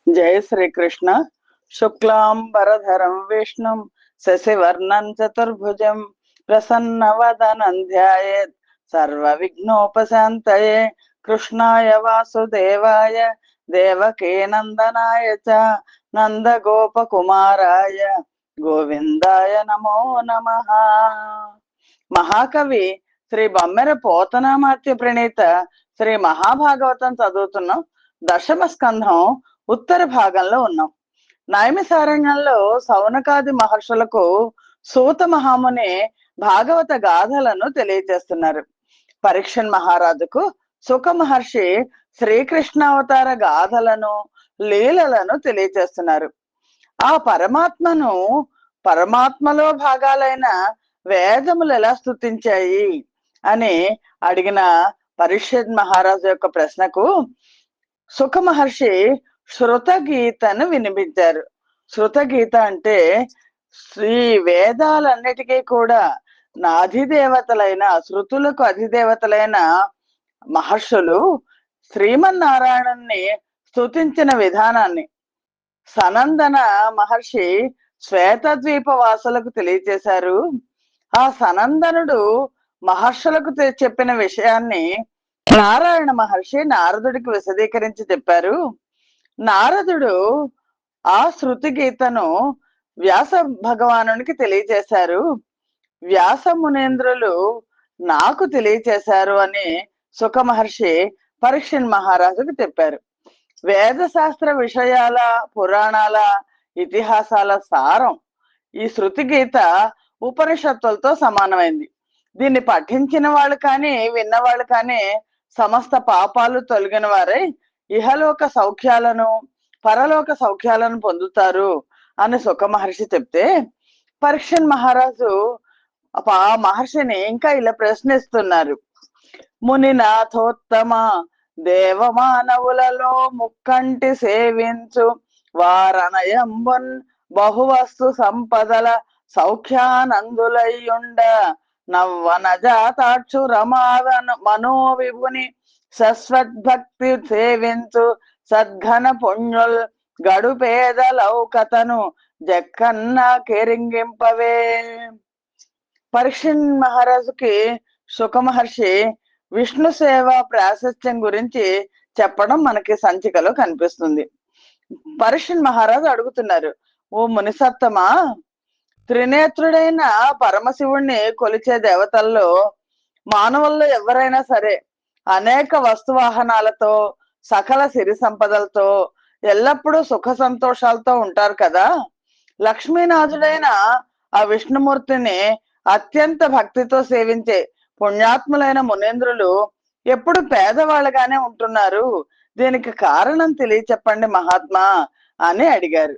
जय श्री कृष्ण। शुक्लांबरधरं विष्णुं शशिवर्णं चतुर्भुजं प्रसन्नवदनं ध्यायेत् सर्वविघ्नोपशान्तये। कृष्णाय वासुदेवाय देवकीनन्दनाय च नन्दगोपकुमाराय గోవిందాయ నమో నమః. మహాకవి శ్రీ బొమ్మెర పోతనామాత్య ప్రణీత శ్రీ మహాభాగవతం చదువుతున్నాం. దశమ స్కంధం ఉత్తర భాగంలో ఉన్నాం. నైమిసారణ్యంలో సౌనకాది మహర్షులకు సూత మహాముని భాగవత గాథలను తెలియజేస్తున్నారు. పరీక్షన్ మహారాజుకు సుఖ మహర్షి శ్రీకృష్ణ అవతార గాథలను లీలలను తెలియజేస్తున్నారు. ఆ పరమాత్మలో భాగాలైన వేదములు ఎలా స్తుతించాయి అని అడిగిన పరీక్షిత్ మహారాజు యొక్క ప్రశ్నకు సుఖ మహర్షి శృత గీతను వినిపించారు. శృత గీత అంటే ఈ వేదాలన్నిటికీ కూడా నా అధిదేవతలైన శృతులకు అధిదేవతలైన మహర్షులు శ్రీమన్నారాయణుని స్తుతించిన విధానాన్ని సనందన మహర్షి శ్వేతద్వీప వాసులకు తెలియజేశారు. ఆ సనందనుడు మహర్షులకు చెప్పిన విషయాన్ని నారాయణ మహర్షి నారదుడికి విశదీకరించి చెప్పారు. నారదుడు ఆ శృతి గీతను వ్యాస భగవానునికి తెలియజేశారు. వ్యాస మునేంద్రులు నాకు తెలియజేశారు అని సుఖ మహర్షి పరీక్షణ్ మహారాజుకు చెప్పారు. వేద శాస్త్ర విషయాల పురాణాల ఇతిహాసాల సారం ఈ శృతి గీత ఉపనిషత్తులతో సమానమైంది. దీన్ని పఠించిన వాళ్ళు కానీ విన్నవాళ్ళు కానీ సమస్త పాపాలు తొలగిన వారై ఇహలోక సౌఖ్యాలను పరలోక సౌఖ్యాలను పొందుతారు అని సుఖ మహర్షి చెప్తే పరీక్షన్ మహారాజు ఆ మహర్షిని ఇంకా ఇలా ప్రశ్నిస్తున్నారు. మునినాథోత్తమ దేవమానవులలో ముక్కంటి సేవించు వారణయంబున్ బహువస్తు సంపదల సౌఖ్యానందులయ్యుండ నవ్వన జాతాక్షు రమావన మనోవిభుని సస్వద్భక్తి సేవించు సద్ఘన పుణ్యుల్ గడుపేద లౌకతను జక్కన్న కేరింగింపవే. పరీక్షన్ మహారాజుకి సుఖ మహర్షి విష్ణు సేవ ప్రాశస్త్యం గురించి చెప్పడం మనకి సంచికలో కనిపిస్తుంది. పరీక్షన్ మహారాజు అడుగుతున్నారు, ఓ మునిసత్తమా, త్రినేత్రుడైన పరమశివుణ్ణి కొలిచే దేవతల్లో మానవుల్లో ఎవరైనా సరే అనేక వస్తువాహనాలతో సకల సిరి సంపదలతో ఎల్లప్పుడూ సుఖ సంతోషాలతో ఉంటారు కదా. లక్ష్మీనాథుడైన ఆ విష్ణుమూర్తిని అత్యంత భక్తితో సేవించే పుణ్యాత్ములైన మునేంద్రులు ఎప్పుడు పేదవాళ్ళగానే ఉంటున్నారు. దీనికి కారణం తెలియచెప్పండి మహాత్మా అని అడిగారు.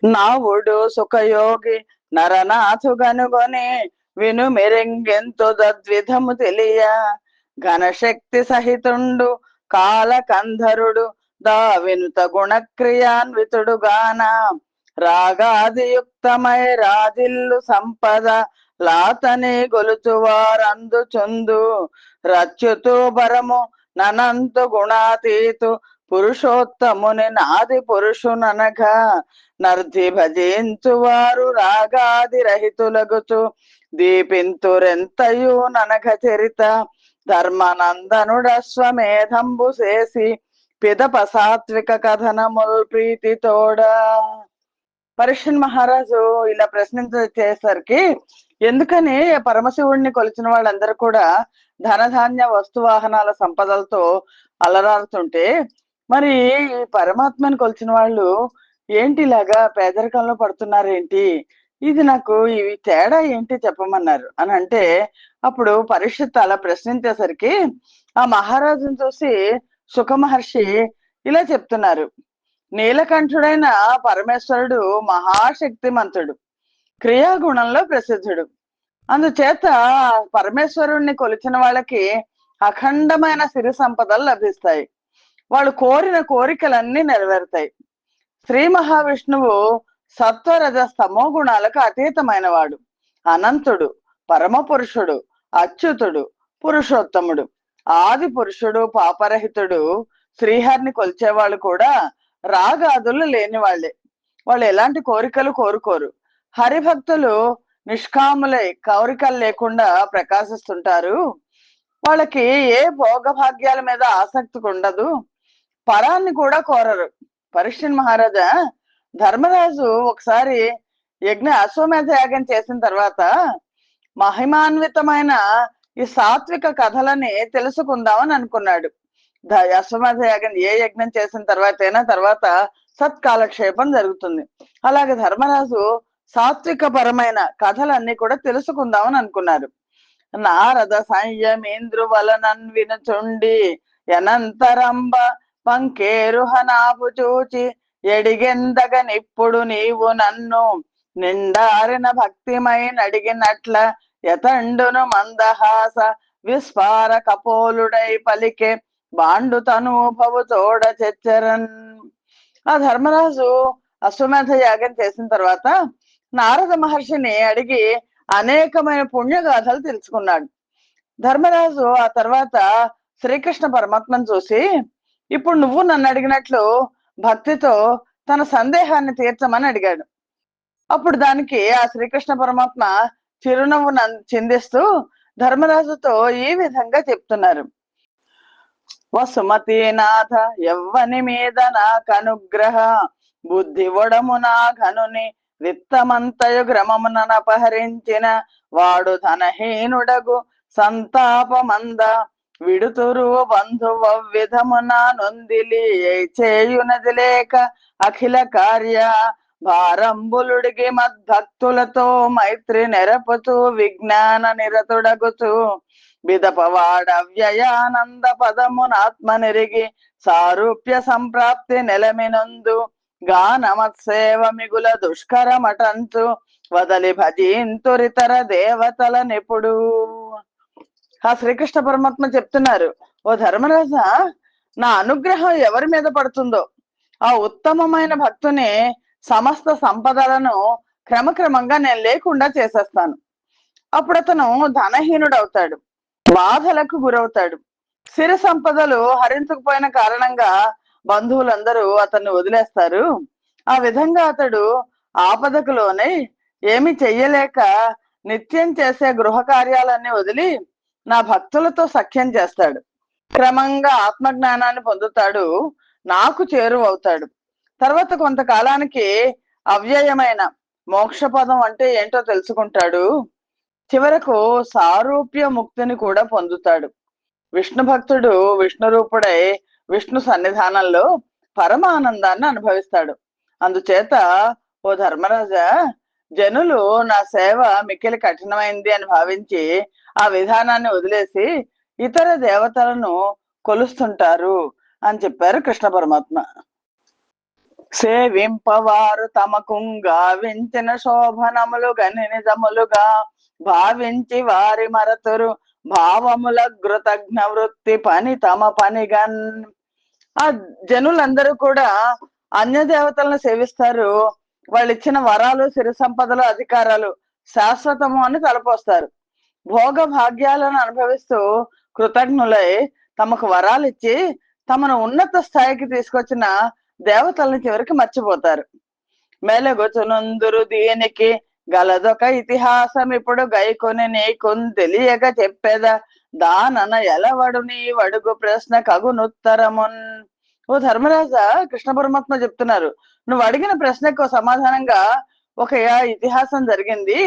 నావుడు సుఖయోగి నరనాథు గనుగొని విను మెరెంగెంతో దద్విధము తెలియ ఘనశక్తి సహితుండు కాల కంధరుడు దా వినుత గుణక్రియాన్వితుడు గాన రాగాదియుక్తమై రాజిల్లు సంపద లాతని గొలుచువారందు చొందు రచ్యుతూ బరము ననంతు గుణాతీతు పురుషోత్తముని నాది పురుషుననగా నర్ధి భజించువారు రాగాది రహితులగుచు దీపింతురెంతయు ననగ చరిత ధర్మనందనుడశ్వమేధంబు చేసి పిదప సాత్విక కథనముల్ ప్రీతి తోడా. పరీక్షన్ మహారాజు ఇలా ప్రశ్నించేసరికి ఎందుకని పరమశివుడిని కొలిచిన వాళ్ళందరూ కూడా ధనధాన్య వస్తువాహనాల సంపదలతో అలరారుతుంటే మరి ఈ పరమాత్మని కొలిచిన వాళ్ళు ఏంటి ఇలాగా పేదరికంలో పడుతున్నారేంటి, ఇది నాకు ఇవి తేడా ఏంటి చెప్పమన్నారు అని అంటే అప్పుడు పరీక్షిత్ అలా ప్రశ్నించేసరికి ఆ మహారాజును చూసి సుఖ మహర్షి ఇలా చెప్తున్నారు. నీలకంఠుడైన పరమేశ్వరుడు మహాశక్తిమంతుడు, క్రియాగుణంలో ప్రసిద్ధుడు. అందుచేత పరమేశ్వరుణ్ణి కొలిచిన వాళ్ళకి అఖండమైన సిరి సంపదలు లభిస్తాయి. వాళ్ళు కోరిన కోరికలన్నీ నెరవేరుతాయి. శ్రీ మహావిష్ణువు సత్వరజ స్తమో గుణాలకు అతీతమైన వాడు, అనంతుడు, పరమ పురుషుడు, అచ్యుతుడు, పురుషోత్తముడు, ఆది పురుషుడు, పాపరహితుడు, శ్రీహరిని కొలిచే వాళ్ళు కూడా రాగాదులు లేని వాళ్ళే. వాళ్ళు ఎలాంటి కోరికలు కోరుకోరు. హరిభక్తులు నిష్కాములై కోరికలు లేకుండా ప్రకాశిస్తుంటారు. వాళ్ళకి ఏ భోగభాగ్యాల మీద ఆసక్తి ఉండదు, పరాన్ని కూడా కోరరు. పరీక్షణ్ మహారాజా, ధర్మరాజు ఒకసారి అశ్వమేధ యాగం చేసిన తర్వాత మహిమాన్వితమైన ఈ సాత్విక కథలని తెలుసుకుందామని అనుకున్నాడు. అశ్వమేధ యాగం ఏ యజ్ఞం చేసిన తర్వాత సత్కాలక్షేపం జరుగుతుంది. అలాగే ధర్మరాజు సాత్విక పరమైన కథలన్నీ కూడా తెలుసుకుందామని అనుకున్నారు. నారద సంయమేంద్రు వలనన్ వినుచుండి ఎనంతరంబ పంకేరుహనాపు చూచి ఎడిగెందగనిప్పుడు నీవు నన్ను నిండారిన భక్తిమై నడిగినట్ల యతండును మందహాస విస్పార కపోలుడై పలికే బాండు తనూభవు తోడ చెచ్చరన్. ఆ ధర్మరాజు అశ్వమేధ యాగం చేసిన తర్వాత నారద మహర్షిని అడిగి అనేకమైన పుణ్యగాథలు తెలుసుకున్నాడు. ధర్మరాజు ఆ తర్వాత శ్రీకృష్ణ పరమాత్మను చూసి, ఇప్పుడు నువ్వు నన్ను అడిగినట్లు భక్తితో తన సందేహాన్ని తీర్చమని అడిగాడు. అప్పుడు దానికి ఆ శ్రీకృష్ణ పరమాత్మ చిరునవ్వు చిందిస్తూ ధర్మరాజుతో ఈ విధంగా చెప్తున్నారు. వసుమతీనాథ ఎవ్వని మీద నాకనుగ్రహ బుద్ధి ఒడము నా ఘనుని విత్తమంతయు గ్రమమునపహరించిన వాడు ధనహీనుడగు సంతాపమంద విడుతురు బంధువ విధమున నొందిలి చేయునది లేక అఖిల కార్య భారంబులుడికి మద్భక్తులతో మైత్రి నెరపుతూ విజ్ఞాన నిరతుడగుతూ బిదపవాడవ్యయానంద పదమునాత్మ నెరిగి సారూప్య సంప్రాప్తి నెలమినందు గానమత్సేవ మిగుల దుష్కరమటంతు వదలి భజింతురితర దేవతల నిపుడు. ఆ శ్రీకృష్ణ పరమాత్మ చెప్తున్నారు, ఓ ధర్మరాజా, నా అనుగ్రహం ఎవరి మీద పడుతుందో ఆ ఉత్తమమైన భక్తుని సమస్త సంపదలను క్రమక్రమంగా నేను లేకుండా చేసేస్తాను. అప్పుడు అతను ధనహీనుడు అవుతాడు, బాధలకు గురవుతాడు. సిరి సంపదలు హరించకపోయిన కారణంగా బంధువులందరూ అతన్ని వదిలేస్తారు. ఆ విధంగా అతడు ఆపదకు లోనై ఏమి చెయ్యలేక నిత్యం చేసే గృహ కార్యాలన్నీ వదిలి నా భక్తులతో సఖ్యం చేస్తాడు. క్రమంగా ఆత్మజ్ఞానాన్ని పొందుతాడు, నాకు చేరువవుతాడు. తర్వాత కొంతకాలానికి అవ్యయమైన మోక్షపదం అంటే ఏంటో తెలుసుకుంటాడు. చివరకు సారూప్య ముక్తిని కూడా పొందుతాడు. విష్ణు భక్తుడు విష్ణు రూపుడై విష్ణు సన్నిధానంలో పరమానందాన్ని అనుభవిస్తాడు. అందుచేత ఓ ధర్మరాజా, జనులు నా సేవ మిక్కిలి కఠినమైంది అని భావించి ఆ విధానాన్ని వదిలేసి ఇతర దేవతలను కొలుస్తుంటారు అని చెప్పారు కృష్ణ పరమాత్మ. సేవింపవారు తమకుంగా వించిన శోభనములు గని నిజములుగా భావించి వారి మరతురు భావముల కృతజ్ఞ వృత్తి పని తమ పనిగన్. ఆ జనులందరూ కూడా అన్య దేవతలను సేవిస్తారు. వాళ్ళు ఇచ్చిన వరాలు, సిరి సంపదలు, అధికారాలు శాశ్వతము అని తలపోస్తారు. భోగ భాగ్యాలను అనుభవిస్తూ కృతజ్ఞులై తమకు వరాలు ఇచ్చి తమను ఉన్నత స్థాయికి తీసుకొచ్చిన దేవతలను చివరికి మర్చిపోతారు. మెలగుచునందురు దీనికి గలదొక ఇతిహాసం ఇప్పుడు గైకొని నీకున్ తెలియక చెప్పేద దానన ఎలవడు నీ వడుగు ప్రశ్న కగునుత్తరమున్. ఓ ధర్మరాజా, కృష్ణ పరమాత్మ చెప్తున్నారు, నువ్వు అడిగిన ప్రశ్నకు సమాధానంగా ఒక ఇతిహాసం జరిగింది.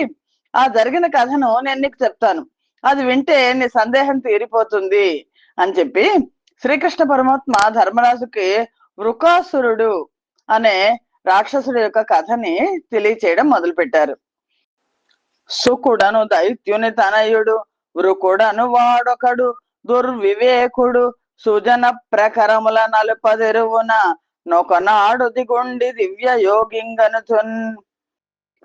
ఆ జరిగిన కథను నేను నీకు చెప్తాను. అది వింటే నీ సందేహం తీరిపోతుంది అని చెప్పి శ్రీకృష్ణ పరమాత్మ ధర్మరాజుకి వృకాసురుడు అనే రాక్షసుడి యొక్క కథని తెలియచేయడం మొదలు పెట్టారు. సుకుడను దైత్యుని తనయుడు వృకుడను వాడొకడు దుర్వివేకుడు సుజన ప్రకరముల నలుపదెరువున నొకనాడు దిగుండి దివ్య యోగింగనుచున్.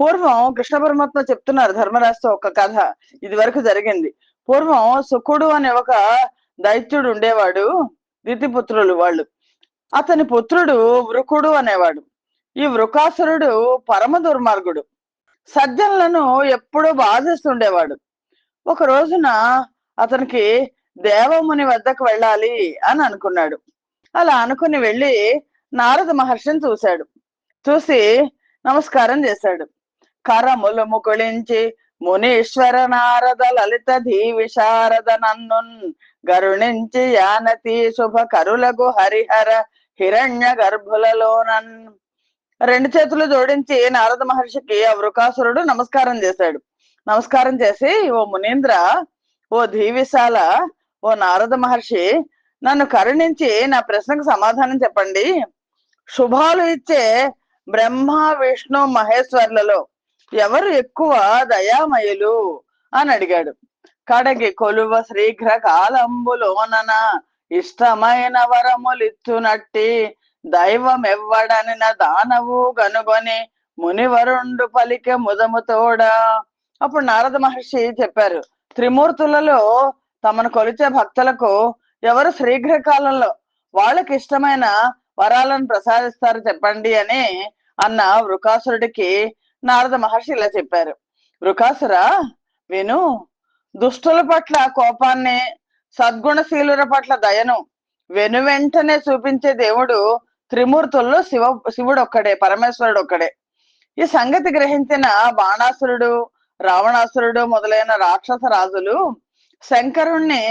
పూర్వం కృష్ణ పరమాత్మ చెప్తున్నారు ధర్మరాజుతో ఒక కథ. ఇది వరకు జరిగింది. పూర్వం సుకుడు అనే ఒక దైత్యుడు ఉండేవాడు. దితిపుత్రులు వాళ్ళు. అతని పుత్రుడు వృకుడు అనేవాడు. ఈ వృకాసురుడు పరమ దుర్మార్గుడు. సజ్జనులను ఎప్పుడూ బాధిస్తుండేవాడు. ఒక రోజున అతనికి దేవముని వద్దకు వెళ్ళాలి అని అనుకున్నాడు. అలా అనుకుని వెళ్ళి నారద మహర్షిని చూశాడు. చూసి నమస్కారం చేశాడు. కరములు ముకుళించి మునీశ్వర నారద లలిత ధీ విశారద నన్నున్ గరుణించి యానతి శుభ కరులకు హరిహర హిరణ్య గర్భులలోనన్. రెండు చేతులు జోడించి నారద మహర్షికి ఆ వృకాసురుడు నమస్కారం చేశాడు. నమస్కారం చేసి, ఓ మునీంద్ర, ఓ ధీవిశాల, ఓ నారద మహర్షి, నన్ను కరుణించి నా ప్రశ్నకు సమాధానం చెప్పండి. శుభాలు ఇచ్చే బ్రహ్మ విష్ణు మహేశ్వర్లలో ఎవరు ఎక్కువ దయామయులు అని అడిగాడు. కడగి కొలువ శ్రీఘ్ర కాలంబులోనన ఇష్టమైన వరములిచ్చునట్టి దైవం ఎవ్వడనిన దానవు గనుగొని మునివరుండు పలికె ముదముతోడా. అప్పుడు నారద మహర్షి చెప్పారు, త్రిమూర్తులలో తమను కొలిచే భక్తులకు ఎవరు శీఘ్ర కాలంలో వాళ్ళకి ఇష్టమైన వరాలను ప్రసాదిస్తారు చెప్పండి అని అన్న వృకాసురుడికి నారద మహర్షి ఇలా చెప్పారు. వృకాసురా, విను. దుష్టుల పట్ల కోపాన్ని, సద్గుణశీలుల పట్ల దయను వెనువెంటనే చూపించే దేవుడు త్రిమూర్తుల్లో శివుడు ఒక్కడే, పరమేశ్వరుడు ఒక్కడే. ఈ సంగతి గ్రహించిన బాణాసురుడు, రావణాసురుడు మొదలైన రాక్షస రాజులు శంకరుణ్ణి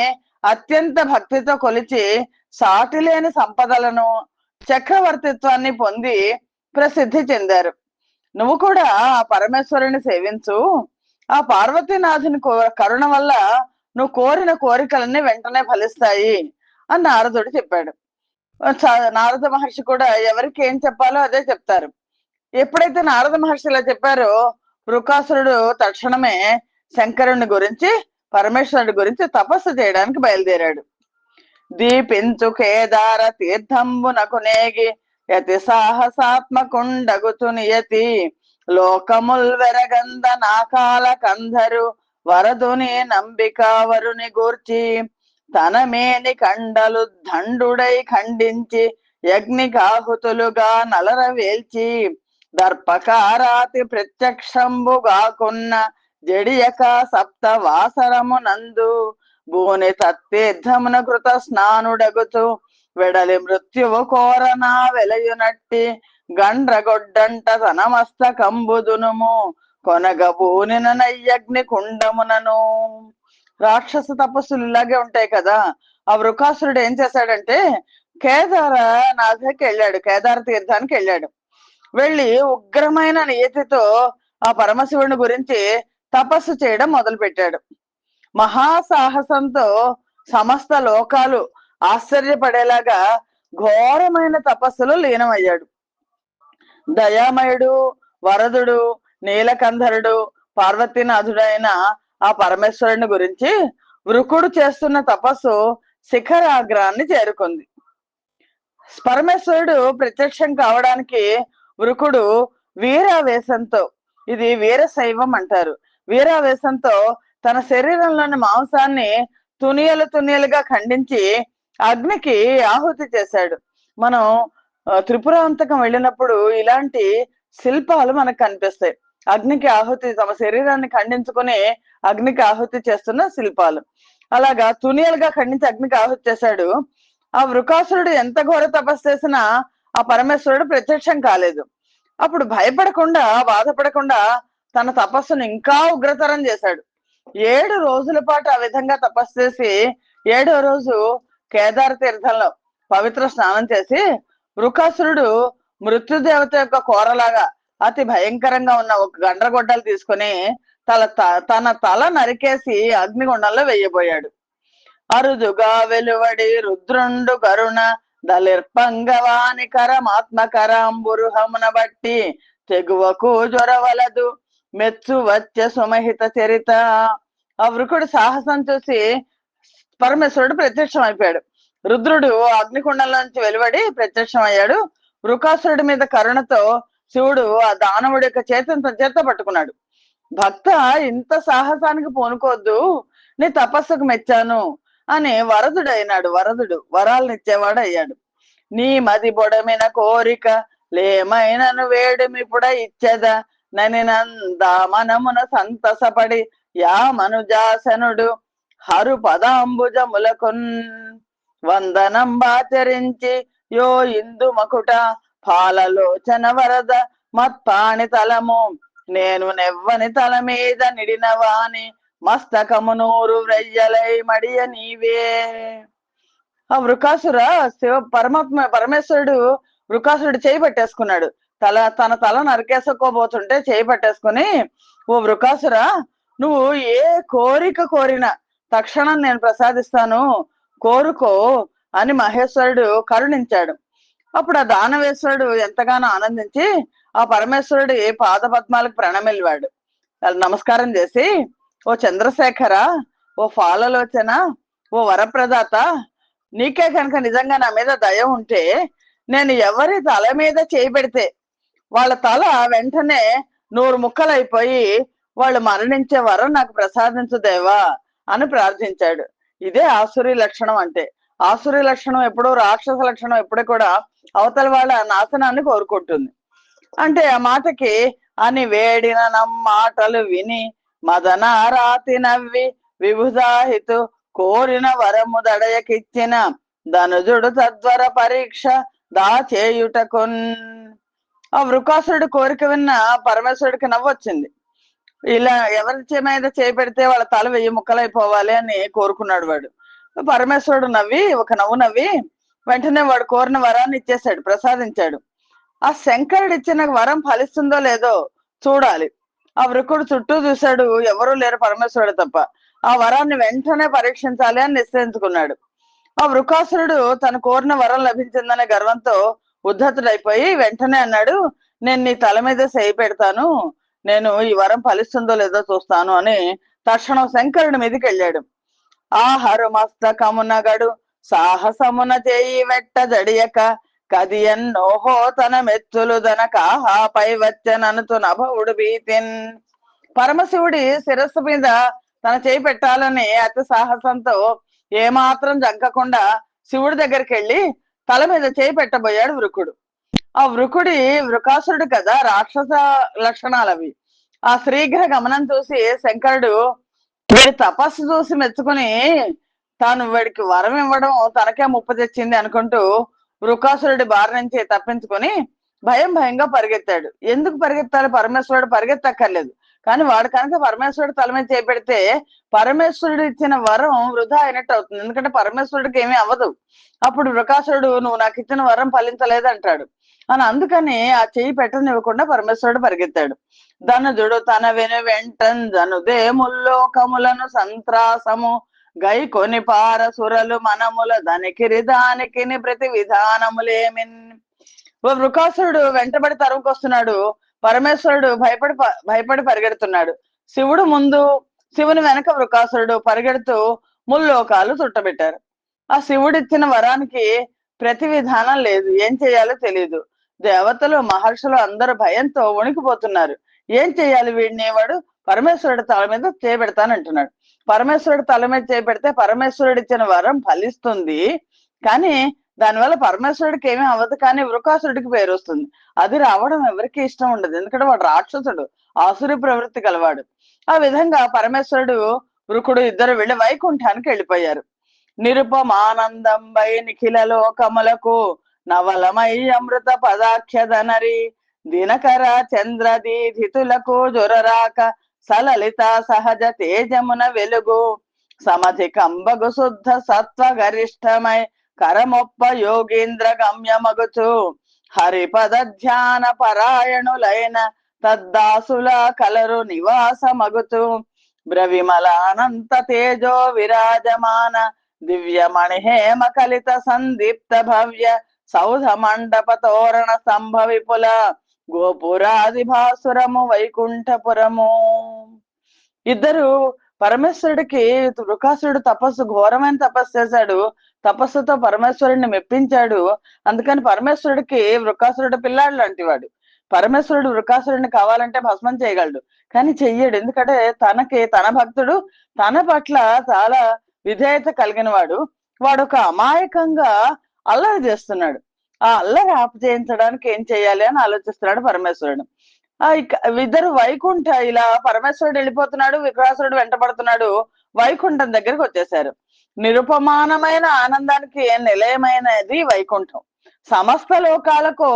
అత్యంత భక్తితో కొలిచి సాటిలేని సంపదలను, చక్రవర్తిత్వాన్ని పొంది ప్రసిద్ధి చెందారు. నువ్వు కూడా ఆ పరమేశ్వరుని సేవించు. ఆ పార్వతీనాథుని కరుణ వల్ల నువ్వు కోరిన కోరికలన్నీ వెంటనే ఫలిస్తాయి అని నారదుడు చెప్పాడు. నారద మహర్షి కూడా ఎవరికి ఏం చెప్పాలో అదే చెప్తారు. ఎప్పుడైతే నారద మహర్షి ఇలా చెప్పారో వృకాసురుడు తక్షణమే శంకరుని గురించి, పరమేశ్వరుడి గురించి తపస్సు చేయడానికి బయలుదేరాడు. దీపించు కేదార తీర్థంబునకు నేగి యతి సాహసాత్మకుండగుతు నియతి లోకముల్ వెరగంద నాకాల కంధరు వరదుని నంబికావరుని గూర్చి తన మేని కండలు దండుడై ఖండించి యజ్ఞికాహుతులుగా నలర వేల్చి దర్పకారాతి ప్రత్యక్షంబుగాకున్న జడియక సప్త వాసరము నందు భూని తత్తీర్థమున కృత స్నానుడగుతూ వెడలి మృత్యువు కోరనా వెలయునట్టి గండ్రగొడ్డంట తన మస్తకంబుదునుము కొనగ బూనిన నయ్యగ్ని కుండమునను. రాక్షస తపస్సులు ఇలాగే ఉంటాయి కదా. ఆ వృకాసురుడు ఏం చేశాడంటే కేదారనాథకి వెళ్ళాడు, కేదార తీర్థానికి వెళ్ళాడు. వెళ్ళి ఉగ్రమైన నియతితో ఆ పరమశివుని గురించి తపస్సు చేయడం మొదలు పెట్టాడు. మహాసాహసంతో సమస్త లోకాలు ఆశ్చర్యపడేలాగా ఘోరమైన తపస్సులో లీనమయ్యాడు. దయామయుడు, వరదుడు, నీలకంధరుడు, పార్వతీనాథుడైన ఆ పరమేశ్వరుని గురించి వృకుడు చేస్తున్న తపస్సు శిఖరాగ్రాన్ని చేరుకుంది. పరమేశ్వరుడు ప్రత్యక్షం కావడానికి వృకుడు వీరావేశంతో, ఇది వీరశైవం అంటారు, వీరావేశంతో తన శరీరంలోని మాంసాన్ని తునియలు తునియలుగా ఖండించి అగ్నికి ఆహుతి చేశాడు. మనం త్రిపురాంతకం వెళ్ళినప్పుడు ఇలాంటి శిల్పాలు మనకు కనిపిస్తాయి. అగ్నికి ఆహుతి, తమ శరీరాన్ని ఖండించుకుని అగ్నికి ఆహుతి చేస్తున్న శిల్పాలు. అలాగా తునియలుగా ఖండించి అగ్నికి ఆహుతి చేశాడు. ఆ వృకాసురుడు ఎంత ఘోర తపస్సు చేసినా ఆ పరమేశ్వరుడు ప్రత్యక్షం కాలేదు. అప్పుడు భయపడకుండా, బాధపడకుండా తన తపస్సును ఇంకా ఉగ్రతరం చేశాడు. 7 రోజుల పాటు ఆ విధంగా తపస్సు చేసి 7వ రోజు కేదార తీర్థంలో పవిత్ర స్నానం చేసి వృకాసురుడు మృత్యుదేవత యొక్క కోరలాగా అతి భయంకరంగా ఉన్న ఒక గండ్రగొడ్డలు తీసుకుని తన తల నరికేసి అగ్నిగుండంలో వెయ్యబోయాడు. అరుదుగా వెలువడి రుద్రుండు కరుణ దలిర్పంగవాని కరమాత్మకరాంబురుహమున బట్టి తెగువకు జ్వరవలదు మెచ్చు వచ్చే సుమహిత చరిత. ఆ వృకుడు సాహసం చూసి పరమేశ్వరుడు ప్రత్యక్షం అయిపోయాడు. రుద్రుడు అగ్నికుండంలోంచి వెలువడి ప్రత్యక్షం అయ్యాడు. వృకాసురుడి మీద కరుణతో శివుడు ఆ దానవుడి యొక్క చేతిని తన చేత్తో పట్టుకున్నాడు. భక్త, ఇంత సాహసానికి పూనుకోవద్దు, నీ తపస్సుకు మెచ్చాను అని వరదుడైనాడు. వరదుడు వరాలనిచ్చేవాడు అయ్యాడు. నీ మది బొడమిన కోరిక లేమైనను వేడుమిపుడ ఇచ్చేద నని నందా మనమున సంతసపడి యా యో ఇందు మకుట పాలలోచన వరద మత్పాణి తలము నేను నెవ్వని తల మీద నిడినవాని మస్తకము నూరు వ్రయ్యలై మడియ నీవే. ఆ వృకాసుర పరమేశ్వరుడు వృకాసురుడు చేయి పట్టేసుకున్నాడు. తన తల నరికేసుకోబోతుంటే చేయి పట్టేసుకుని, ఓ వృకాసుర, నువ్వు ఏ కోరిక కోరినా తక్షణం నేను ప్రసాదిస్తాను, కోరుకో అని మహేశ్వరుడు కరుణించాడు. అప్పుడు ఆ దానవేశ్వరుడు ఎంతగానో ఆనందించి ఆ పరమేశ్వరుడి పాద పద్మాలకు ప్రణమిల్లాడు. నమస్కారం చేసి, ఓ చంద్రశేఖర, ఓ ఫాలలోచన, ఓ వరప్రదాత, నీకే కనుక నిజంగా నా మీద దయ ఉంటే నేను ఎవరి తల మీద చేయి పెడితే వాళ్ళ తల వెంటనే 100 ముక్కలైపోయి వాళ్ళు మరణించే వరం నాకు ప్రసాదించు దేవా అని ప్రార్థించాడు. ఇదే ఆసురి లక్షణం అంటే. ఆసురి లక్షణం ఎప్పుడో, రాక్షస లక్షణం ఎప్పుడూ కూడా అవతల వాళ్ళ నాశనాన్ని కోరుకుంటుంది. అంటే ఆ మాటకి అని వేడిన నమ్మాటలు విని మదనారాతి నవ్వి విభుదాహితు కోరిన వరము దడయకిచ్చిన ధనుజుడు తద్వర పరీక్ష దాచేయుటకున్. ఆ వృకాసురుడు కోరిక విన్న పరమేశ్వరుడికి నవ్వొచ్చింది. ఇలా ఎవరి మీద చేపెడితే వాళ్ళ తల 1000 ముక్కలైపోవాలి అని కోరుకున్నాడు వాడు. పరమేశ్వరుడు నవ్వి ఒక నవ్వు నవ్వి వెంటనే వాడు కోరిన వరాన్ని ఇచ్చేశాడు, ప్రసాదించాడు. ఆ శంకరుడు ఇచ్చిన వరం ఫలిస్తుందో లేదో చూడాలి. ఆ వృకుడు చుట్టూ చూశాడు, ఎవరూ లేరు పరమేశ్వరుడు తప్ప. ఆ వరాన్ని వెంటనే పరీక్షించాలి అని నిశ్చయించుకున్నాడు. ఆ వృకాసురుడు తను కోరిన వరం లభించిందనే గర్వంతో ఉద్ధతుడైపోయి వెంటనే అన్నాడు, నేను నీ తల మీద చేయి పెడతాను, నేను ఈ వరం ఫలిస్తుందో లేదో చూస్తాను అని తక్షణం శంకరుడి మీదకి వెళ్ళాడు. ఆహరు మస్తకమునగడు సాహసమున చేయి వెట్ట జడియక కదియన్నోహో తన మెచ్చులు దనకాహాపై వచ్చననుతు నభవుడు భీతిన్. పరమశివుడి శిరస్సు మీద తన చేయి పెట్టాలని అతి సాహసంతో ఏమాత్రం జంకకుండా శివుడి దగ్గరికి వెళ్ళి తల మీద చేయి పెట్టబోయాడు వృకుడు. ఆ వృకాసురుడు కదా, రాక్షస లక్షణాలు అవి. ఆ శ్రీగ్రహ గమనం చూసి శంకరుడు వీడి తపస్సు చూసి మెచ్చుకుని తాను వాడికి వరం ఇవ్వడం తనకే ముప్పు తెచ్చింది అనుకుంటూ వృకాసురుడి బారి నుంచి తప్పించుకొని భయంగా పరిగెత్తాడు. ఎందుకు పరిగెత్తాలి? పరమేశ్వరుడు పరిగెత్తక్కర్లేదు, కానీ వాడు కనుక పరమేశ్వరుడు తల మీద చేపెడితే పరమేశ్వరుడు ఇచ్చిన వరం వృధా అయినట్టు అవుతుంది. ఎందుకంటే పరమేశ్వరుడికి ఏమీ అవ్వదు. అప్పుడు వృకాసురుడు నువ్వు నాకు ఇచ్చిన వరం ఫలించలేదు అంటాడు అని. అందుకని ఆ చెయ్యి పెట్టనివ్వకుండా పరమేశ్వరుడు పరిగెత్తాడు. ధనుజుడు తన వెంటన్ జనుదే ముల్లోకములను సంత్రాసము గై కొని పారసురలు మనముల దానికి ప్రతి విధానములేమిన్. వృకాసురుడు వెంటబడి తరుముకొస్తున్నాడు. పరమేశ్వరుడు భయపడి పరిగెడుతున్నాడు. శివుడు ముందు, శివుని వెనక వృకాసురుడు పరిగెడుతూ ముల్లోకాలు చుట్టబెట్టారు. ఆ శివుడిచ్చిన వరానికి ప్రతి విధానం లేదు, ఏం చేయాలో తెలియదు. దేవతలు మహర్షులు అందరూ భయంతో వణికిపోతున్నారు. ఏం చేయాలి వీడిని? వాడు పరమేశ్వరుడి తల మీద చేపెడతానంటున్నాడు. పరమేశ్వరుడి తల మీద చేపెడితే పరమేశ్వరుడు ఇచ్చిన వరం ఫలిస్తుంది, కానీ దానివల్ల పరమేశ్వరుడికి ఏమీ అవ్వదు, కానీ వృకాసురుడికి పేరు వస్తుంది. అది రావడం ఎవరికి ఇష్టం ఉండదు, ఎందుకంటే వాడు రాక్షసుడు, ఆసురి ప్రవృత్తి గలవాడు. ఆ విధంగా పరమేశ్వరుడు వృకుడు ఇద్దరు వెళ్ళి వైకుంఠానికి వెళ్ళిపోయారు. నిరుపమానందం వై నిఖిల లోకములకు నవలమై అమృత పదాఖ్యదనరి దినకర చంద్రదీధితులకు జొరరాక సలలిత సహజ తేజమున వెలుగు సమధి కంబగు శుద్ధ సత్వ గరిష్టమై కరమొప్ప యోగీంద్ర గమ్యమగుచు హరిపద ధ్యాన పరాయణులైన తద్దాసుల కలరు నివాసమగుచు బ్రవిమలానంత తేజో విరాజమాన దివ్యమణి హేమ కలిత సందీప్త భవ్య సౌధ మండప తోరణ స్తంభ విపుల గోపురాది భాసురము వైకుంఠపురము. ఇద్దరు పరమేశ్వరుడికి వృకాసురుడు ఘోరమైన తపస్సు చేశాడు. తపస్సుతో పరమేశ్వరుడిని మెప్పించాడు. అందుకని పరమేశ్వరుడికి వృకాసురుడు పిల్లాడు లాంటి వాడు. పరమేశ్వరుడు వృకాసురుడిని కావాలంటే భస్మం చేయగలడు, కానీ చెయ్యడు. ఎందుకంటే తన భక్తుడు తన పట్ల చాలా విధేయత కలిగిన వాడు. వాడు ఒక అమాయకంగా అల్లరి చేస్తున్నాడు. ఆ అల్లరి ఆపు చేయించడానికి ఏం చెయ్యాలి అని ఆలోచిస్తున్నాడు పరమేశ్వరుడు. ఇద్దరు వైకుంఠ, ఇలా పరమేశ్వరుడు వెళ్ళిపోతున్నాడు, వికాసురుడు వెంటబడుతున్నాడు, వైకుంఠం దగ్గరికి వచ్చేసారు. నిరుపమానమైన ఆనందానికి నిలయమైనది వైకుంఠం. సమస్త లోకాలకు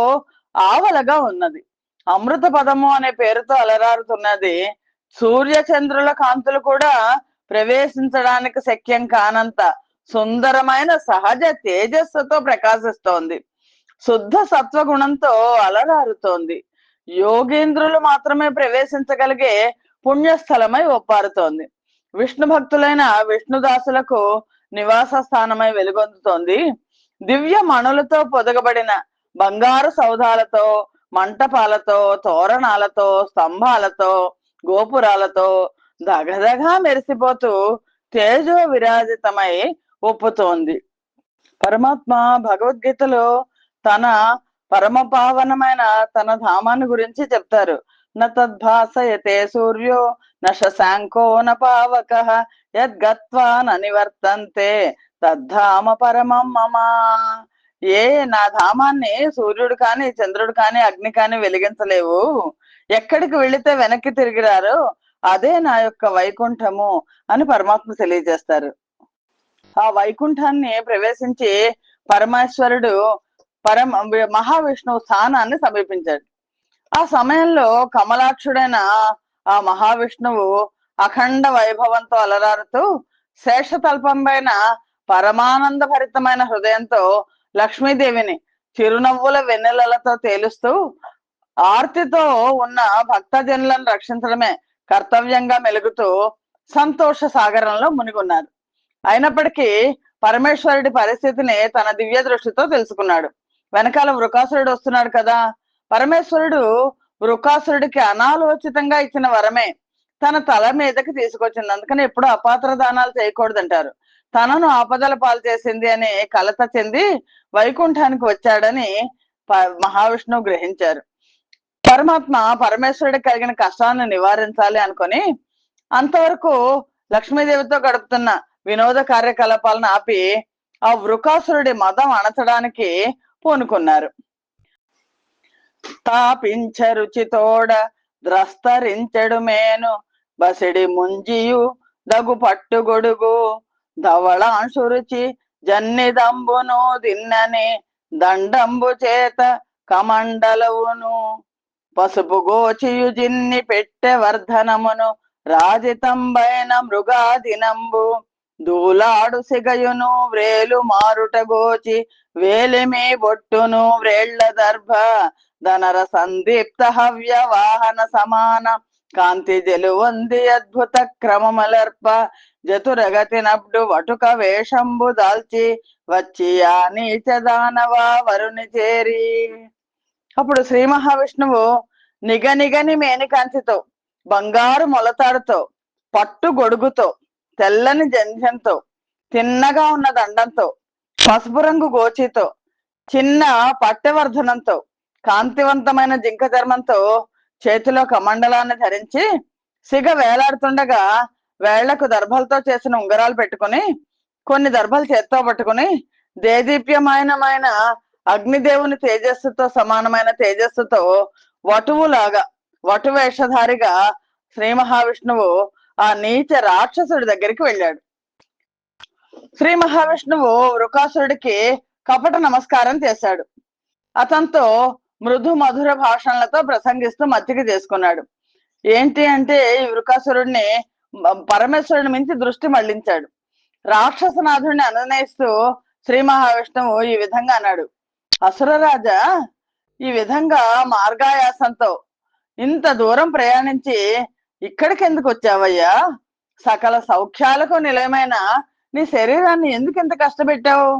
ఆవలగా ఉన్నది. అమృత పదము అనే పేరుతో అలరారుతున్నది. సూర్య చంద్రుల కాంతులు కూడా ప్రవేశించడానికి శక్యం కానంత సుందరమైన సహజ తేజస్సుతో ప్రకాశిస్తోంది. శుద్ధ సత్వగుణంతో అలరారుతోంది. యోగేంద్రులు మాత్రమే ప్రవేశించగలిగే పుణ్యస్థలమై ఒప్పారుతోంది. విష్ణు భక్తులైన విష్ణుదాసులకు నివాస స్థానమై వెలుగొందుతోంది. దివ్య మణులతో పొదగబడిన బంగారు సౌధాలతో, మంటపాలతో, తోరణాలతో, స్తంభాలతో, గోపురాలతో దగదగా మెరిసిపోతూ తేజో విరాజితమై ఒప్పుతోంది. పరమాత్మ భగవద్గీతలో తన పరమ పావనమైన తన ధామాన్ని గురించి చెప్తారు. నద్భాసయతే సూర్యో న శశాంకో న పావకః యద్గత్వా న నివర్తంతే తద్ధామ పరమం మమ. ఏ నా ధామాన్ని సూర్యుడు కాని, చంద్రుడు కాని, అగ్ని కాని వెలిగించలేవు. ఎక్కడికి వెళితే వెనక్కి తిరిగిరారో అదే నా యొక్క వైకుంఠము అని పరమాత్మ తెలియజేస్తారు. ఆ వైకుంఠాన్ని ప్రవేశించి పరమేశ్వరుడు మహావిష్ణువు స్థానాన్ని సమీపించాడు. ఆ సమయంలో కమలాక్షుడైన ఆ మహావిష్ణువు అఖండ వైభవంతో అలరారుతూ శేషతల్పం పైన పరమానంద భరితమైన హృదయంతో లక్ష్మీదేవిని చిరునవ్వుల వెన్నెలలతో తేలుస్తూ ఆర్తితో ఉన్న భక్తజనులను రక్షించడమే కర్తవ్యంగా మెలుగుతూ సంతోష సాగరంలో మునిగున్నారు. అయినప్పటికీ పరమేశ్వరుడి పరిస్థితిని తన దివ్య దృష్టితో తెలుసుకున్నాడు. వెనకాల వృకాసురుడు వస్తున్నాడు కదా. పరమేశ్వరుడు వృకాసురుడికి అనాలోచితంగా ఇచ్చిన వరమే తన తల మీదకి తీసుకొచ్చింది. అందుకని ఎప్పుడు అపాత్ర దానాలు చేయకూడదంటారు. తనను ఆపదల పాలు చేసింది అని కలత చెంది వైకుంఠానికి వచ్చాడని మహావిష్ణువు గ్రహించారు. పరమాత్మ పరమేశ్వరుడికి కలిగిన కష్టాన్ని నివారించాలి అనుకొని అంతవరకు లక్ష్మీదేవితో గడుపుతున్న వినోద కార్యకలాపాలను ఆపి ఆ వృకాసురుడి మదం అణచడానికి పూనుకున్నారు. తాపించ రుచితోడ ద్రస్తరించెడు మేను బసిడి ముంజియు దగు పట్టుగొడుగు ధవళాంశురుచి జన్నిదంబును దిన్నని దండంబు చేత కమండలవును పసుపు గోచియు జిన్ని పెట్టె వర్ధనమును రాజితంబైన మృగాదినంబు దూలాడు సిగయును వ్రేలు మారుట గోచి వేలిమి బొట్టును వ్రేళ్ల దర్భ ధనర సందీప్త హవ్య వాహన సమాన కాంతి జలువంది అద్భుత క్రమమలర్ప జతురగతి నబ్డు వటుక వేషంబు దాల్చి వచ్చి ఆ నీచ దానవ వరుని చేరి. అప్పుడు శ్రీ మహావిష్ణువు నిగనిగని మేనికాంతితో, బంగారు మొలతాడుతో, పట్టు గొడుగుతో, తెల్లని జంధ్యంతో, తిన్నగా ఉన్న దండంతో, పసుపు రంగు గోచితో, చిన్న పట్టెవర్ధనంతో, కాంతివంతమైన జింక చర్మంతో, చేతిలో కమండలాన్ని ధరించి సిగ వేలాడుతుండగా వేళ్లకు దర్భలతో చేసిన ఉంగరాలు పెట్టుకుని, కొన్ని దర్భలు చేత్తో పట్టుకుని, దేదీప్యమానమైన అగ్నిదేవుని తేజస్సుతో సమానమైన తేజస్సుతో వటువులాగా వటువేషధారిగా శ్రీ మహావిష్ణువు ఆ నీచ రాక్షసుడి దగ్గరికి వెళ్ళాడు. శ్రీ మహావిష్ణువు వృకాసురుడికి కపట నమస్కారం చేశాడు. అతనితో మృదు మధుర భాషణలతో ప్రసంగిస్తూ మచ్చిక చేసుకున్నాడు. ఏంటి అంటే ఈ వృకాసురుడిని పరమేశ్వరుని మించి దృష్టి మళ్లించాడు. రాక్షసనాథుడిని అనునయిస్తూ శ్రీ మహావిష్ణువు ఈ విధంగా అన్నాడు. అసురరాజా, ఈ విధంగా మార్గాయాసంతో ఇంత దూరం ప్రయాణించి ఇక్కడికి ఎందుకు వచ్చావయ్యా? సకల సౌఖ్యాలకు నిలయమైన నీ శరీరాన్ని ఎందుకు ఇంత కష్టపెట్టావు?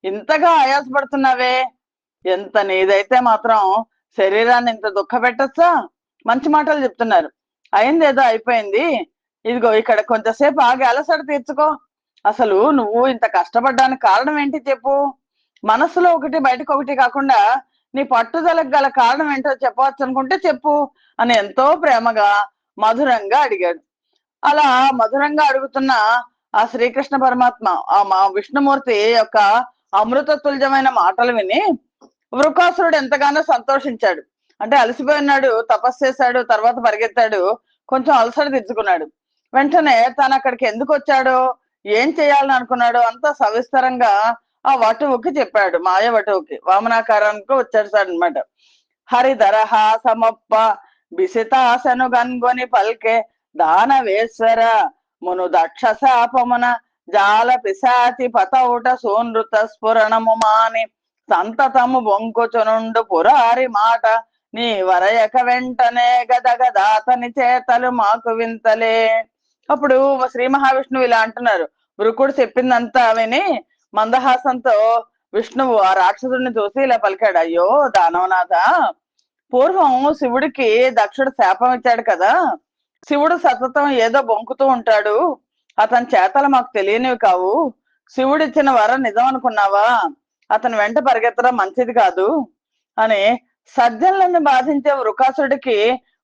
ఇంతగా ఆయాసపడుతున్నావే? ఎంత నీదైతే మాత్రం శరీరాన్ని ఇంత దుఃఖ పెట్టచ్చా? మంచి మాటలు చెప్తున్నారు. అయిందేదో అయిపోయింది. ఇదిగో ఇక్కడ కొంచెంసేపు ఆగి అలసట తీర్చుకో. అసలు నువ్వు ఇంత కష్టపడ్డానికి కారణం ఏంటి చెప్పు. మనసులో ఒకటి బయటకు ఒకటి కాకుండా నీ పట్టుదలకు గల కారణం ఏంటో చెప్పవచ్చు అనుకుంటే చెప్పు అని ఎంతో ప్రేమగా మధురంగా అడిగాడు. అలా మధురంగా అడుగుతున్న ఆ శ్రీకృష్ణ పరమాత్మ ఆ విష్ణుమూర్తి యొక్క అమృతతుల్యమైన మాటలు విని వృకాసురుడు ఎంతగానో సంతోషించాడు. అంటే అలసిపోయినాడు, తపస్సు చేశాడు, తర్వాత పరిగెత్తాడు, కొంచెం అలసట తెచ్చుకున్నాడు. వెంటనే తను అక్కడికి ఎందుకు వచ్చాడో, ఏం చేయాలని అనుకున్నాడో అంతా సవిస్తరంగా ఆ వటువుకి చెప్పాడు, మాయ వటువుకి వామనాకారానికి వచ్చేసాడనమాట. హరిధరహాసమొప్ప బిసితాసను గన్గొని పల్కె దానవేశ్వర మును దక్ష శాపమున జాల పిశాచి పతౌట సూనృత స్ఫురణము మాని సంతతము బొంకుచునుండు పురారి మాట నీ వరయక వెంటనే గదగదాతని చేతలు మాకు వింతలే. అప్పుడు శ్రీ మహావిష్ణువు ఇలా అంటున్నారు. వృకుడు చెప్పిందంతా విని మందహాసంతో విష్ణువు ఆ రాక్షసుడిని చూసి ఇలా పలికాడు, అయ్యో దానవనాథ, పూర్వం శివుడికి దక్షుడు శాపం ఇచ్చాడు కదా, శివుడు సతతం ఏదో బొంకుతూ ఉంటాడు, అతని చేతలు మాకు తెలియనివి కావు, శివుడిచ్చిన వరం నిజం అనుకున్నావా, అతని వెంట పరిగెత్తడం మంచిది కాదు అని సజ్జనులను బాధించే వృకాసుడికి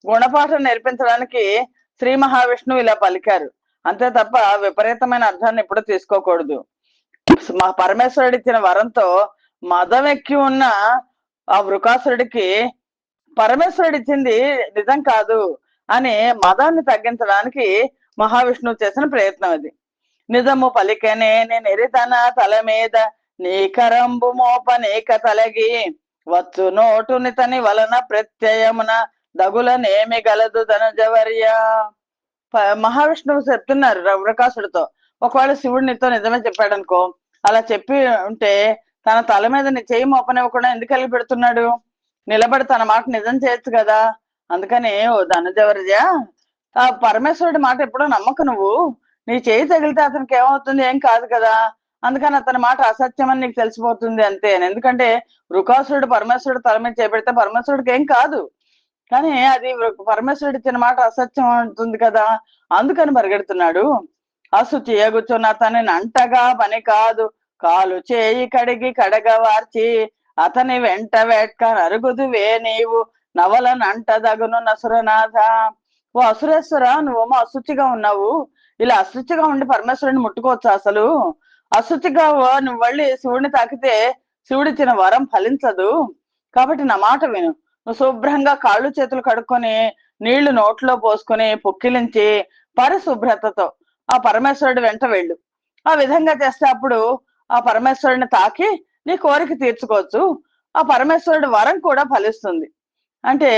గుణపాఠం నేర్పించడానికి శ్రీ మహావిష్ణువు ఇలా పలికారు. అంతే తప్ప విపరీతమైన అర్థాన్ని ఎప్పుడు తీసుకోకూడదు. మా పరమేశ్వరుడు ఇచ్చిన వరంతో మదం ఎక్కి ఉన్న ఆ వృకాసుడికి పరమేశ్వరుడు ఇచ్చింది నిజం కాదు అని మదాన్ని తగ్గించడానికి మహావిష్ణువు చేసిన ప్రయత్నం అది. నిజము పలికనే నెరితన తల మీద నీకరంబు మోప నీక తలగి వచ్చు నోటు నితని వలన ప్రత్యయమున దగులనేమి గలదు ధనుజవర్య. మహావిష్ణువు చెప్తున్నారు వృకాసుడితో, ఒకవేళ శివుడు నీతో నిజమే చెప్పాడు అనుకో, అలా చెప్పి ఉంటే తన తల మీద నీ చేయి మోపనివ్వకుండా ఎందుకు కలిగి పెడుతున్నాడు, నిలబడి తన మాట నిజం చేయొచ్చు కదా. అందుకని ఓ ధనుజవర్య, ఆ పరమేశ్వరుడి మాట ఎప్పుడో నమ్మకు నువ్వు, నీ చేయి తగిలితే అతనికి ఏమవుతుంది, ఏం కాదు కదా, అందుకని అతని మాట అసత్యమని నీకు తెలిసిపోతుంది అంతే. ఎందుకంటే వృకాసురుడు పరమేశ్వరుడు తల మీద చేపెడితే పరమేశ్వరుడికి ఏం కాదు, కానీ అది పరమేశ్వరుడు ఇచ్చిన మాట అసత్యం అవుతుంది కదా, అందుకని పరిగెడుతున్నాడు. అశుచి ఎగుచున్న అతనిని అంటగా పని కాదు, కాలు చేయి కడిగి కడగవార్చి అతని వెంట వేట్క నరుగుదువే నీవు నవలనంటదగును నసురనాథ. ఓ అసురేశ్వర, నువ్వేమో అశుచిగా ఉన్నావు, ఇలా అశుచిగా ఉండి పరమేశ్వరుడిని ముట్టుకోవచ్చు అసలు, అశుచిగా నువ్వు మళ్ళీ శివుడిని తాకితే శివుడిచ్చిన వరం ఫలించదు, కాబట్టి నా మాట విను, నువ్వు శుభ్రంగా కాళ్ళు చేతులు కడుక్కొని నీళ్లు నోట్లో పోసుకొని పుక్కిలించి పరిశుభ్రతతో ఆ పరమేశ్వరుడి వెంట వెళ్ళు. ఆ విధంగా చేస్తే అప్పుడు ఆ పరమేశ్వరుడిని తాకి నీ కోరిక తీర్చుకోవచ్చు, ఆ పరమేశ్వరుడి వరం కూడా ఫలిస్తుంది. అంటే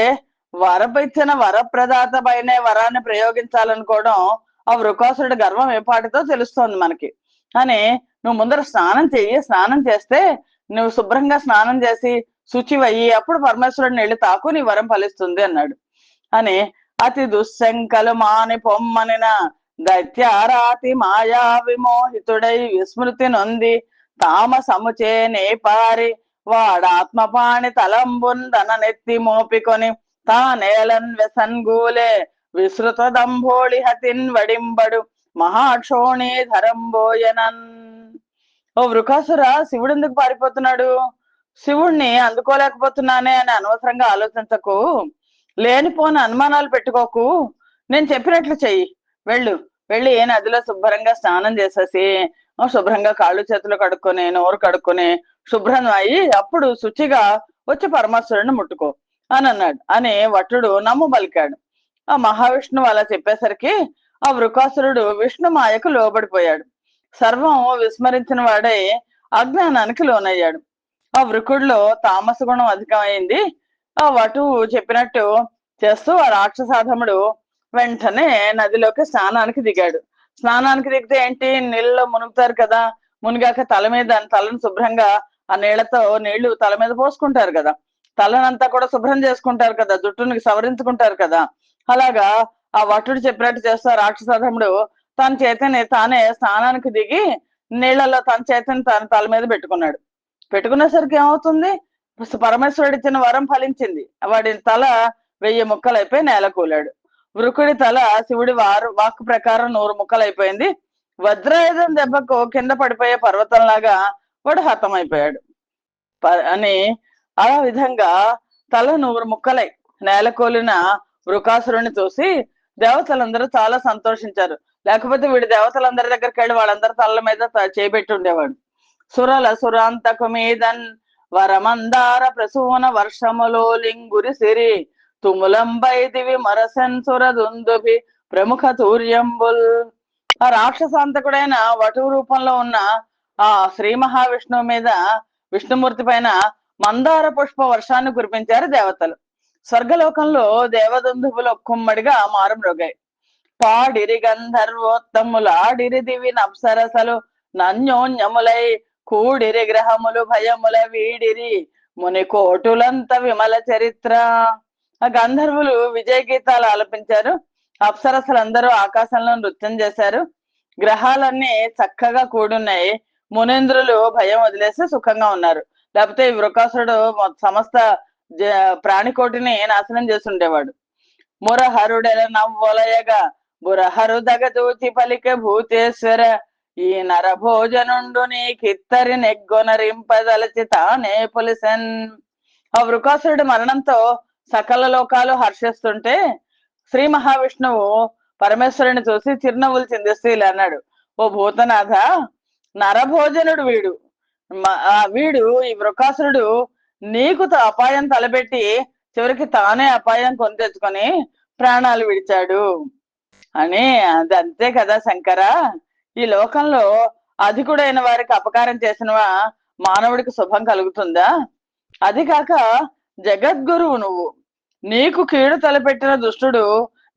వరపిచ్చిన వరప్రదాత పైనే వరాన్ని ప్రయోగించాలనుకోవడం ఆ వృకాసురుడి గర్వం ఏపాటితో తెలుస్తోంది మనకి. అని నువ్వు ముందర స్నానం చెయ్యి, స్నానం చేస్తే నువ్వు శుభ్రంగా స్నానం చేసి శుచివయ్యి అప్పుడు పరమేశ్వరుడిని వెళ్ళి తాకు, నీ వరం ఫలిస్తుంది అన్నాడు. అని అతి దుశ్శంకలు మాని పొమ్మనిన దైత్యారాతి మాయా విమోహితుడై విస్మృతి నొంది తామసముచే నేపారి వాడాత్మపాణి తలంబుందన నెత్తి మోపికొని తానేలన్ వెసన్గూలే విశ్రుత దంభోళి హతిన్ వడింబడు మహాక్షోణి ధరంబోయనన్. ఓ వృకాసుర, శివుడు ఎందుకు పారిపోతున్నాడు, శివుణ్ణి అందుకోలేకపోతున్నానే అని అనవసరంగా ఆలోచించకు, లేనిపోని అనుమానాలు పెట్టుకోకు, నేను చెప్పినట్లు చెయ్యి, వెళ్ళు, వెళ్ళి ఏ నదిలో శుభ్రంగా స్నానం చేసేసి శుభ్రంగా కాళ్ళు చేతులు కడుక్కొని నోరు కడుక్కొని శుభ్రం అయ్యి అప్పుడు శుచిగా వచ్చి పరమేశ్వరుడిని ముట్టుకో అని అన్నాడు. అని వటుడు నమ్ము పలికాడు. ఆ మహావిష్ణువు అలా చెప్పేసరికి ఆ వృకాసురుడు విష్ణు మాయకు లోబడిపోయాడు. సర్వం విస్మరించిన వాడై అజ్ఞానానికి లోనయ్యాడు. ఆ వృకుడిలో తామస గుణం అధికమైంది. ఆ వటువు చెప్పినట్టు చేస్తూ ఆ రాక్షసాధముడు వెంటనే నదిలోకి స్నానానికి దిగాడు. స్నానానికి దిగితే ఏంటి, నీళ్ళలో మునుగుతారు కదా, మునిగాక తల మీద తలను శుభ్రంగా ఆ నీళ్లతో నీళ్లు తల మీద పోసుకుంటారు కదా, తలనంతా కూడా శుభ్రం చేసుకుంటారు కదా, జుట్టుని సవరించుకుంటారు కదా, అలాగా ఆ వటుడు చెప్పినట్టు చేస్తూ రాక్షసాధముడు తన చేతిని తానే స్నానానికి దిగి నీళ్లలో తన చేతిని తన తల మీద పెట్టుకున్నాడు. పెట్టుకునేసరికి ఏమవుతుంది, పరమేశ్వరుడు ఇచ్చిన వరం ఫలించింది. వాడి తల 1000 ముక్కలైపోయి నేల కూలాడు. వృకుడి తల శివుడి వాక్ ప్రకారం 100 ముక్కలైపోయింది. వజ్రాయుధం దెబ్బకు కింద పడిపోయే పర్వతంలాగా వాడు హతమైపోయాడు అని. ఆ విధంగా తల 100 ముక్కలై నేల కూలిన వృకాసురుని చూసి దేవతలందరూ చాలా సంతోషించారు. లేకపోతే వీడి దేవతలందరి దగ్గరికి వెళ్ళి వాళ్ళందరి తలల మీద చేపెట్టి ఉండేవాడు. సురల సురాంతకు మీదన్ వరమందార ప్రసూన వర్షములో లింగురి సిరి తుములంబై దివి మరసన్ సురదుందుభి ప్రముఖ తూర్యంబుల్. ఆ రాక్షసాంతకుడైన వటువు రూపంలో ఉన్న ఆ శ్రీ మహావిష్ణువు మీద, విష్ణుమూర్తి పైన మందార పుష్ప వర్షాన్ని కురిపించారు దేవతలు. స్వర్గలోకంలో దేవదందువులు ఒక్కుమ్మడిగా మారుమ్రోగాయి. పాడిరి గంధర్వోత్తములాడిరి దివి నప్సరసలు నన్యోన్యములై కూడిరి గ్రహములు భయముల వీడిరి ముని కోటులంత విమల చరిత్ర. ఆ గంధర్వులు విజయ గీతాలు ఆలపించారు. అప్సరసలందరూ ఆకాశంలో నృత్యం చేశారు. గ్రహాలన్నీ చక్కగా కూడున్నాయి. మునేంద్రులు భయం వదిలేసి సుఖంగా ఉన్నారు. లేకపోతే ఈ వృకాసురుడు సమస్త ప్రాణికోటిని నాశనం చేసి ఉండేవాడు. మురహరుడెల నవ్వొలయగా బురహరు దగదూచి పలిక భూతేశ్వర ఈ నరభోజనుండు నీకిత్తరి నెగ్గొనరింపదలచి తానే పులిసెన్. ఆ వృకాసురుడి మరణంతో సకల లోకాలు హర్షిస్తుంటే శ్రీ మహావిష్ణువు పరమేశ్వరుని చూసి చిరునవ్వులు చిందిస్తూ ఇలా అన్నాడు, ఓ భూతనాథ, నరభోజనుడు వీడు. వీడు ఈ వృకాసురుడు నీకు అపాయం తలపెట్టి చివరికి తానే అపాయం కొని తెచ్చుకొని ప్రాణాలు విడిచాడు అని. అది అంతే కదా శంకర, ఈ లోకంలో అధికుడైన వారికి అపకారం చేసిన మానవుడికి శుభం కలుగుతుందా? అది కాక జగద్గురువు నువ్వు, నీకు కీడు తలపెట్టిన దుష్టుడు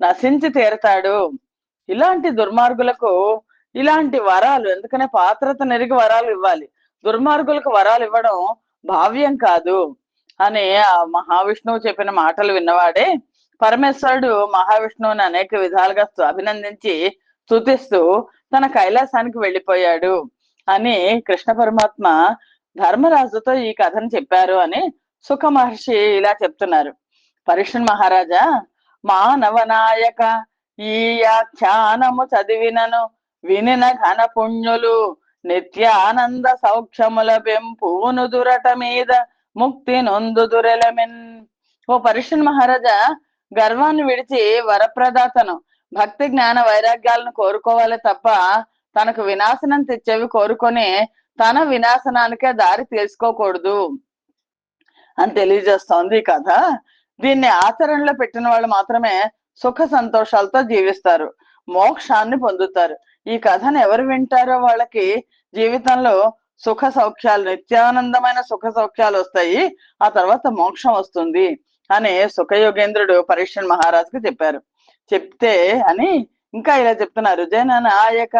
నశించి తీరతాడు. ఇలాంటి దుర్మార్గులకు ఇలాంటి వరాలు, ఎందుకనే పాత్రత నెరిగి వరాలు ఇవ్వాలి, దుర్మార్గులకు వరాలు ఇవ్వడం భావ్యం కాదు అని ఆ మహావిష్ణువు చెప్పిన మాటలు విన్నవాడే పరమేశ్వరుడు మహావిష్ణువుని అనేక విధాలుగా అభినందించి స్తుతిస్తూ తన కైలాసానికి వెళ్ళిపోయాడు అని కృష్ణ పరమాత్మ ధర్మరాజుతో ఈ కథను చెప్పారు అని సుఖ మహర్షి ఇలా చెప్తున్నారు. పరీక్షణ్ మహారాజా, మానవనాయక, ఈ వ్యాఖ్యానము చదివినను వినిన ఘన పుణ్యులు నిత్యానంద సౌఖ్యముల పెంపును దురట మీద ముక్తి నొందుదురెలమెన్. ఓ పరీక్షణ్ మహారాజా, గర్వాన్ని విడిచి వరప్రదాతను భక్తి జ్ఞాన వైరాగ్యాలను కోరుకోవాలి తప్ప తనకు వినాశనం తెచ్చేవి కోరుకొని తన వినాశనానికే దారి తీసుకోకూడదు అని తెలియజేస్తోంది ఈ కథ. దీన్ని ఆచరణలో పెట్టిన వాళ్ళు మాత్రమే సుఖ సంతోషాలతో జీవిస్తారు, మోక్షాన్ని పొందుతారు. ఈ కథను ఎవరు వింటారో వాళ్ళకి జీవితంలో సుఖ సౌఖ్యాలు, నిత్యానందమైన సుఖ సౌఖ్యాలు వస్తాయి, ఆ తర్వాత మోక్షం వస్తుంది అని సుఖయోగేంద్రుడు పరీక్షణ్ మహారాజుకి చెప్పారు. చెప్తే అని ఇంకా ఇలా చెప్తున్నారు, జన నాయక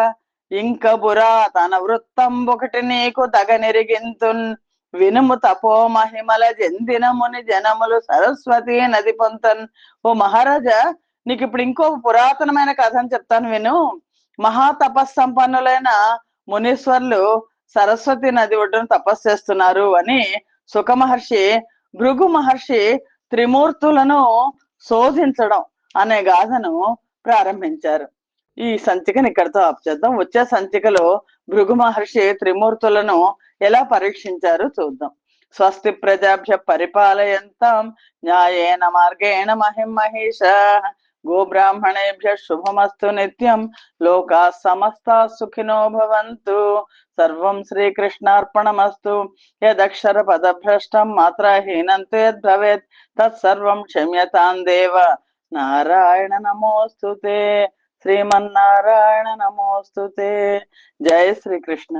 ఇంక బురా తన వృత్తం ఒకటి నీకు తగనెరిగింతున్ వినుము తపో మహిమల జందిన ముని జనములు సరస్వతి నది పొంతన్. ఓ మహారాజా, నీకు ఇప్పుడు ఇంకో పురాతనమైన కథ అని చెప్తాను విను. మహా తపస్సంపన్నులైన మునీశ్వర్లు సరస్వతి నది ఒడ్డున తపస్సు చేస్తున్నారు అని సుఖ మహర్షి భృగు మహర్షి త్రిమూర్తులను శోధించడం అనే గాథను ప్రారంభించారు. ఈ సంచికను ఇక్కడితో ఆపుచేద్దాం. వచ్చే సంచికలో భృగు మహర్షి త్రిమూర్తులను ఎలా పరీక్షించారో చూద్దాం. స్వస్తి ప్రజాభ్య పరిపాలయంతాం న్యాయేన మార్గేణ మహిం మహిషా గోబ్రాహ్మణేభ్య శుభమస్తు నిత్యం లోకా సమస్తా సుఖినో భవంతు. సర్వం శ్రీకృష్ణార్పణమస్తు. యదక్షర పదభ్రష్టం మాత్రహీనం యద్భవేత్ తత్సర్వం క్షమ్యతాం దేవ. నారాయణ నమోస్తుతే. శ్రీమన్నారాయణ నమోస్తుతే. జయ శ్రీకృష్ణ.